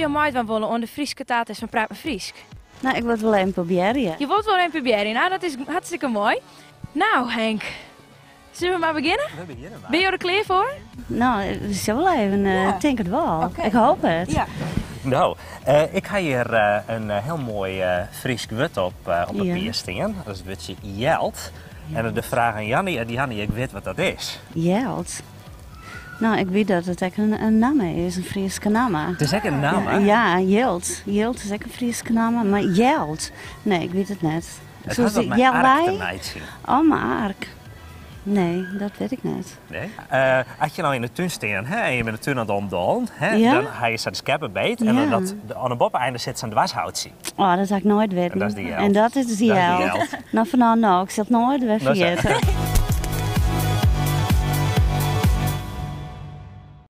radio meedoen willen aan de Frieske taart van Praat met Friesk? Nou, ik wil het wel even proberen, ja. Je wilt wel een proberen, nou dat is hartstikke mooi. Nou Henk, zullen we maar beginnen? We beginnen maar. Ben je er klaar voor? Nou, ik zal wel even, ik denk het wel. Oké. Ik hoop het. Ja. Nou, ik ga hier een heel mooi Fries woord op papier staan. Dat is het woordje jeld. En de vraag aan Jannie, en Jannie, ik weet wat dat is. Jeld. Nou, ik weet dat het echt een naam is, een Friese naam. Het is echt een naam, hè? Ja, Jeld. Jeld is ook een Friese naam, maar Jeld. Nee, ik weet het net. Het Zoals had wat die met ark te Jelwij? maken zien. Oh, maar ark. Nee, dat weet ik niet. Nee? Als je nou in de tuin staat hè, en je bent de tuin aan het omdoen, Ja? dan ga je ze de skeppen beet en Ja. dan aan de boppeinde zit ze een dwarshoutje. Oh, dat had ik nooit weten. En dat is die Jeld. En dat is die Dat is die Jeld. Jeld. Nou, vanaf nou, ik zal het nooit weer Dat is- vergeten.